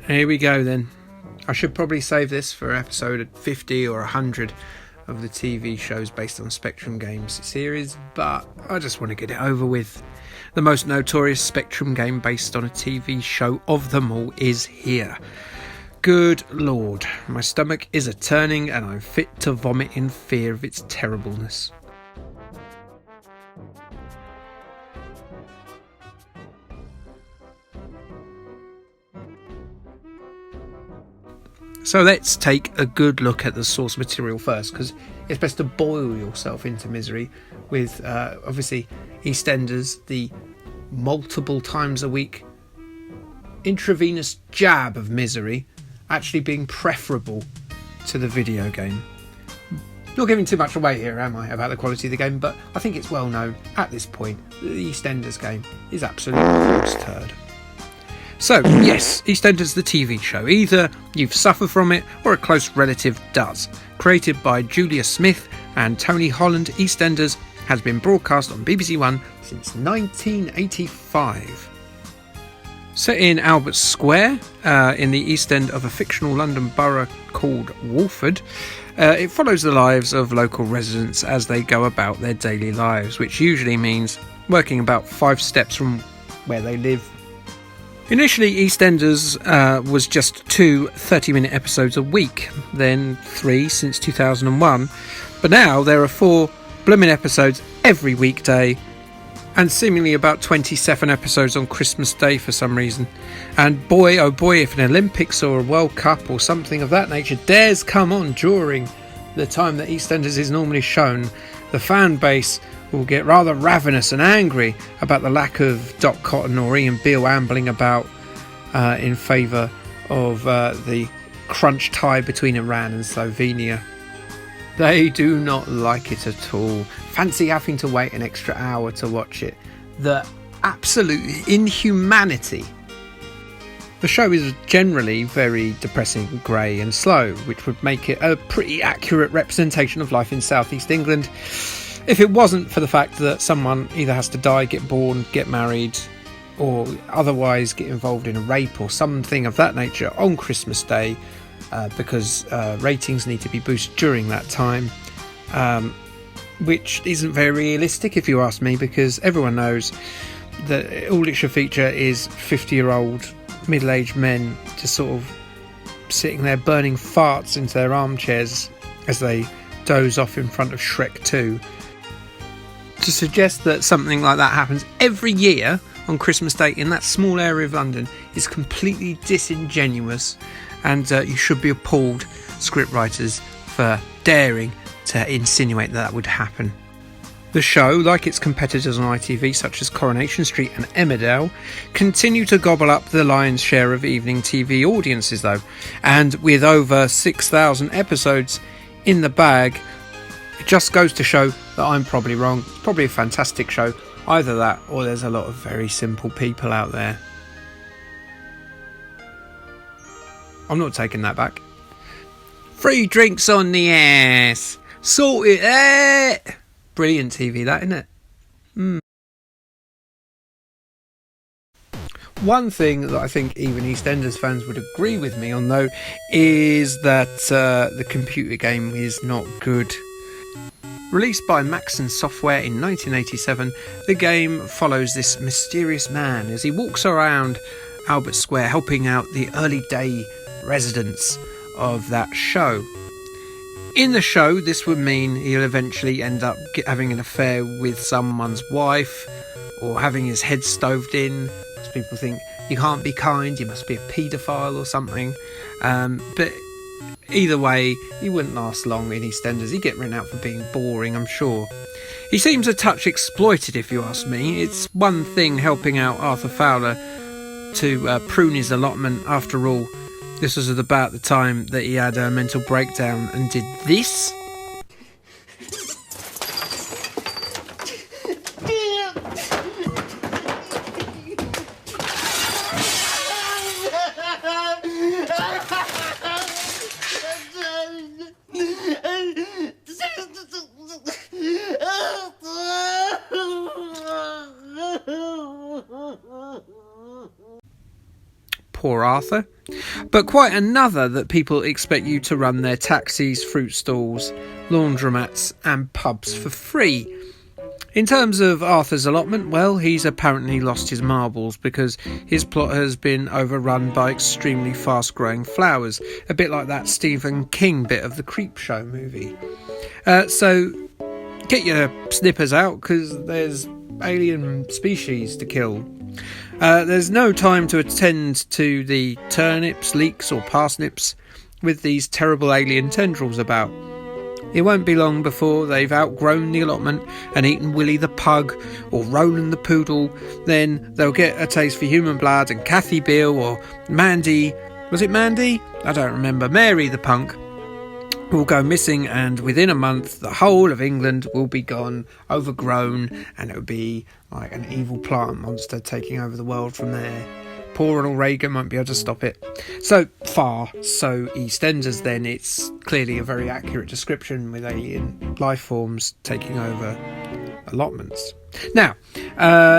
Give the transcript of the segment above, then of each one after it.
Here we go then. I should probably save this for episode 50 or 100 of the TV shows based on Spectrum Games series, but I just want to get it over with. The most notorious Spectrum game based on a TV show of them all is here. Good Lord, my stomach is a-turning and I'm fit to vomit in fear of its terribleness. So let's take a good look at the source material first, because it's best to boil yourself into misery with obviously EastEnders, the multiple times a week intravenous jab of misery actually being preferable to the video game. Not giving too much away here, am I, about the quality of the game, but I think it's well known at this point that the EastEnders game is absolutely gross turd. So, yes, EastEnders the TV show. Either you've suffered from it or a close relative does. Created by Julia Smith and Tony Holland, EastEnders has been broadcast on BBC One since 1985. Set in Albert Square, in the East End of a fictional London borough called Walford, it follows the lives of local residents as they go about their daily lives, which usually means working about 5 steps from where they live. Initially, EastEnders was just 2 30-minute episodes a week, then 3 since 2001, but now there are 4 blooming episodes every weekday, and seemingly about 27 episodes on Christmas Day for some reason. And boy, oh boy, if an Olympics or a World Cup or something of that nature dares come on during the time that EastEnders is normally shown, the fan base will get rather ravenous and angry about the lack of Dot Cotton or Ian Beale ambling about in favour of the crunch tie between Iran and Slovenia. They do not like it at all. Fancy having to wait an extra hour to watch it. The absolute inhumanity. The show is generally very depressing, grey and slow, which would make it a pretty accurate representation of life in South East England, if it wasn't for the fact that someone either has to die, get born, get married, or otherwise get involved in a rape or something of that nature on Christmas Day, because ratings need to be boosted during that time, which isn't very realistic if you ask me, because everyone knows that all it should feature is 50-year-old middle-aged men just sort of sitting there burning farts into their armchairs as they doze off in front of Shrek 2. To suggest that something like that happens every year on Christmas Day in that small area of London is completely disingenuous, and you should be appalled, scriptwriters, for daring to insinuate that would happen. The show, like its competitors on ITV such as Coronation Street and Emmerdale, continue to gobble up the lion's share of evening TV audiences though, and with over 6,000 episodes in the bag, it just goes to show that I'm probably wrong. It's probably a fantastic show. Either that or there's a lot of very simple people out there. I'm not taking that back. Free drinks on the ass. Sort it out. Brilliant TV, that, isn't it? One thing that I think even EastEnders fans would agree with me on, though, is that the computer game is not good. Released by Maxon Software in 1987, the game follows this mysterious man as he walks around Albert Square helping out the early day residents of that show. In the show, this would mean he'll eventually end up having an affair with someone's wife, or having his head stoved in, because people think you can't be kind, you must be a paedophile or something. But either way, he wouldn't last long in EastEnders. He'd get written out for being boring, I'm sure. He seems a touch exploited, if you ask me. It's one thing helping out Arthur Fowler to prune his allotment. After all, this was at about the time that he had a mental breakdown and did this. Poor Arthur. but quite another that people expect you to run their taxis, fruit stalls, laundromats and pubs for free. In terms of Arthur's allotment, well, he's apparently lost his marbles because his plot has been overrun by extremely fast-growing flowers, a bit like that Stephen King bit of the Creepshow movie. So get your snippers out, because there's alien species to kill. There's no time to attend to the turnips, leeks or parsnips with these terrible alien tendrils about. It won't be long before they've outgrown the allotment and eaten Willie the pug or Roland the poodle. Then they'll get a taste for human blood, and Kathy Beale or Mandy, was it Mandy? I don't remember, Mary the punk, will go missing, and within a month the whole of England will be gone, overgrown, and it'll be like an evil plant monster taking over the world from there. Poor Ronald Reagan won't be able to stop it. So far, so EastEnders then, it's clearly a very accurate description with alien life forms taking over allotments. Now,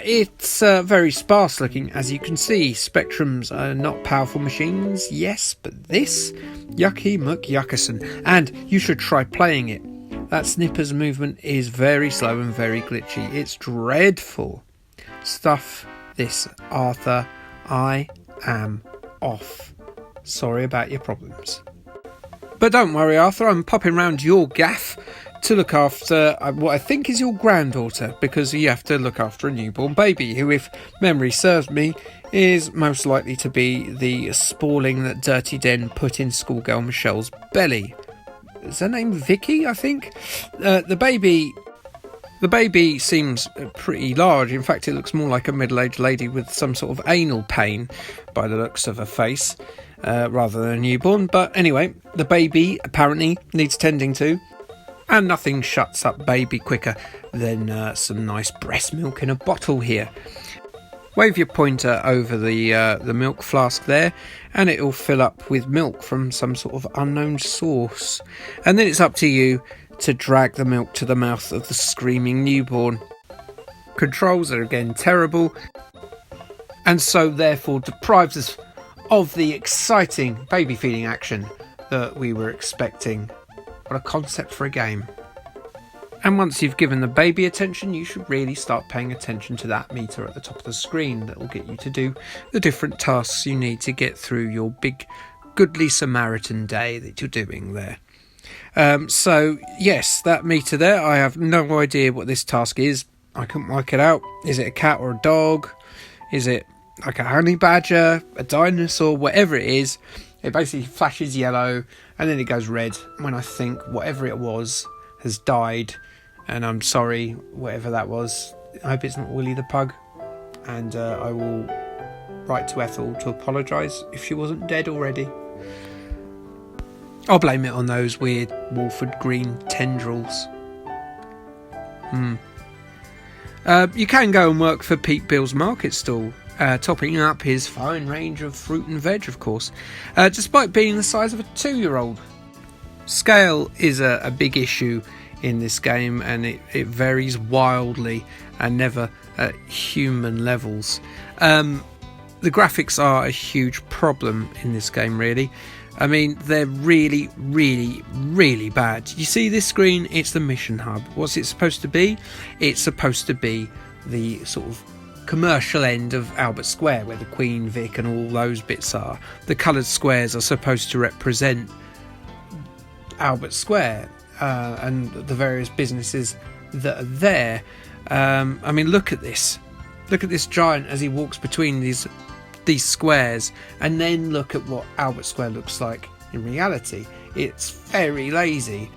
it's very sparse looking, as you can see. Spectrums are not powerful machines, yes, but this, yucky muck yuckerson, and you should try playing it. That snipper's movement is very slow and very glitchy. It's dreadful. Stuff this, Arthur. I am off. Sorry about your problems. But don't worry, Arthur, I'm popping round your gaff to look after what I think is your granddaughter, because you have to look after a newborn baby who, if memory serves me, is most likely to be the spalling that Dirty Den put in schoolgirl Michelle's belly. Is her name Vicky, I think? The baby seems pretty large. In fact, it looks more like a middle-aged lady with some sort of anal pain by the looks of her face, rather than a newborn. But anyway, the baby apparently needs tending to, and nothing shuts up baby quicker than some nice breast milk in a bottle here. Wave your pointer over the milk flask there, and it'll fill up with milk from some sort of unknown source. And then it's up to you to drag the milk to the mouth of the screaming newborn. Controls are again terrible, and so therefore deprives us of the exciting baby feeding action that we were expecting. What a concept for a game. And once you've given the baby attention, you should really start paying attention to that meter at the top of the screen that will get you to do the different tasks you need to get through your big goodly Samaritan day that you're doing there. So yes, that meter there, I have no idea what this task is. I couldn't work it out. Is it a cat or a dog? Is it like a honey badger, a dinosaur, whatever it is? It basically flashes yellow and then it goes red when I think whatever it was has died. And I'm sorry, whatever that was. I hope it's not Willie the pug. And I will write to Ethel to apologise if she wasn't dead already. I'll blame it on those weird Walford Green tendrils. You can go and work for Pete Bill's market stall, topping up his fine range of fruit and veg, of course, despite being the size of a 2-year-old. Scale is a big issue in this game, and it varies wildly and never at human levels. The graphics are a huge problem in this game, really. I mean, they're really, really, really bad. You see this screen? It's the mission hub. What's it supposed to be? It's supposed to be the sort of commercial end of Albert Square, where the Queen, Vic and all those bits are. The coloured squares are supposed to represent Albert Square and the various businesses that are there. I mean, look at this. Look at this giant as he walks between these squares, and then look at what Albert Square looks like in reality. It's very lazy,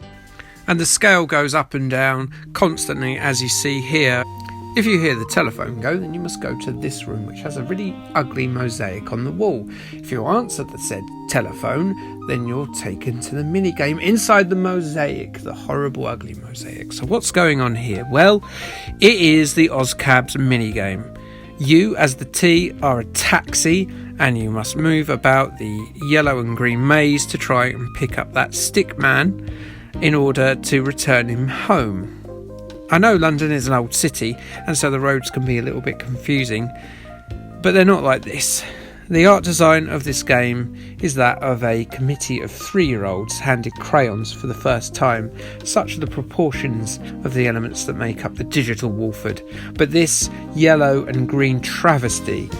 and the scale goes up and down constantly, as you see here. If you hear the telephone go, then you must go to this room, which has a really ugly mosaic on the wall. If you answer the said telephone, then you're taken to the minigame inside the mosaic, the horrible ugly mosaic. So what's going on here? Well, it is the OzCabs minigame. You, as the T, are a taxi, and you must move about the yellow and green maze to try and pick up that stick man in order to return him home. I know London is an old city, and so the roads can be a little bit confusing, but they're not like this. The art design of this game is that of a committee of 3-year-olds handed crayons for the first time. Such are the proportions of the elements that make up the digital Wolford. But this yellow and green travesty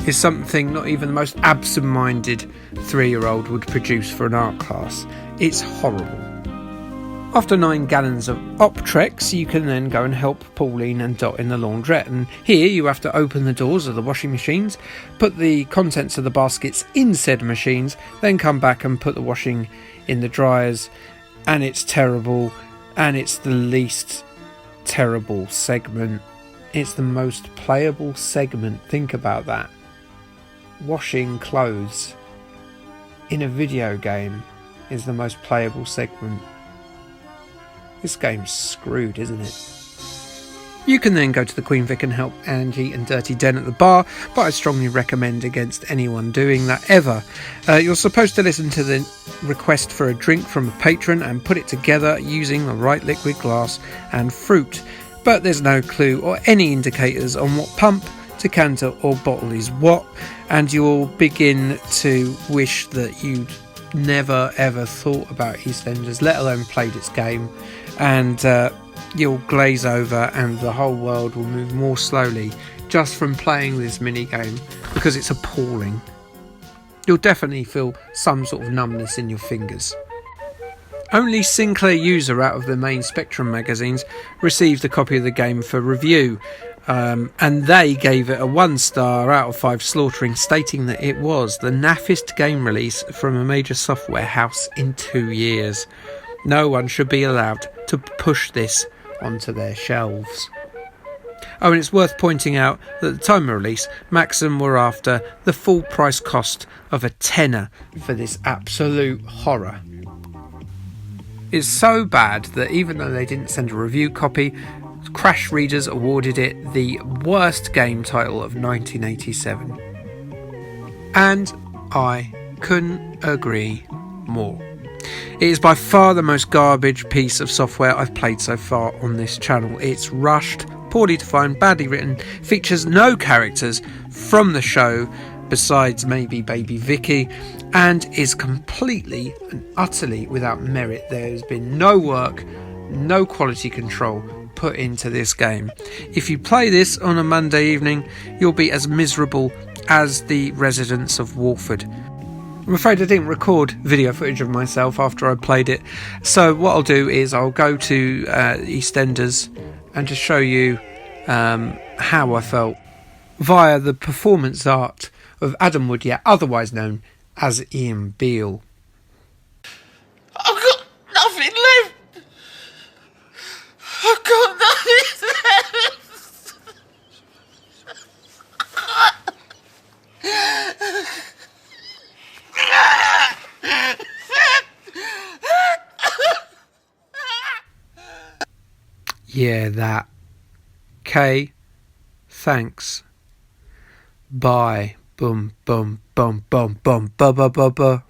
is something not even the most absent-minded 3-year-old would produce for an art class. It's horrible. After 9 gallons of Optrex, you can then go and help Pauline and Dot in the laundrette, and here you have to open the doors of the washing machines, put the contents of the baskets in said machines, then come back and put the washing in the dryers, and it's terrible, and it's the least terrible segment. It's the most playable segment. Think about that. Washing clothes in a video game is the most playable segment. This game's screwed, isn't it? You can then go to the Queen Vic and help Angie and Dirty Den at the bar, but I strongly recommend against anyone doing that ever. You're supposed to listen to the request for a drink from a patron and put it together using the right liquid glass and fruit, but there's no clue or any indicators on what pump, decanter or bottle is what, and you'll begin to wish that you'd never ever thought about EastEnders, let alone played its game, and you'll glaze over and the whole world will move more slowly just from playing this mini game, because it's appalling. You'll definitely feel some sort of numbness in your fingers. Only Sinclair User out of the main Spectrum magazines received a copy of the game for review, and they gave it a 1 star out of 5 slaughtering, stating that it was the naffest game release from a major software house in 2 years. No one should be allowed to push this onto their shelves. Oh, and it's worth pointing out that at the time of release, Maxim were after the full price cost of a tenner for this absolute horror. It's so bad that even though they didn't send a review copy, Crash Readers awarded it the worst game title of 1987. And I couldn't agree more. It is by far the most garbage piece of software I've played so far on this channel. It's rushed, poorly defined, badly written, features no characters from the show besides maybe Baby Vicky, and is completely and utterly without merit. There has been no work, no quality control put into this game. If you play this on a Monday evening, you'll be as miserable as the residents of Walford. I'm afraid I didn't record video footage of myself after I played it, so what I'll do is I'll go to EastEnders and just show you how I felt via the performance art of Adam Woodyatt, otherwise known as Ian Beale. I've got nothing left. I've got nothing left. Yeah, that. K. Thanks. Bye. Boom, boom, boom, boom, boom, ba ba ba ba.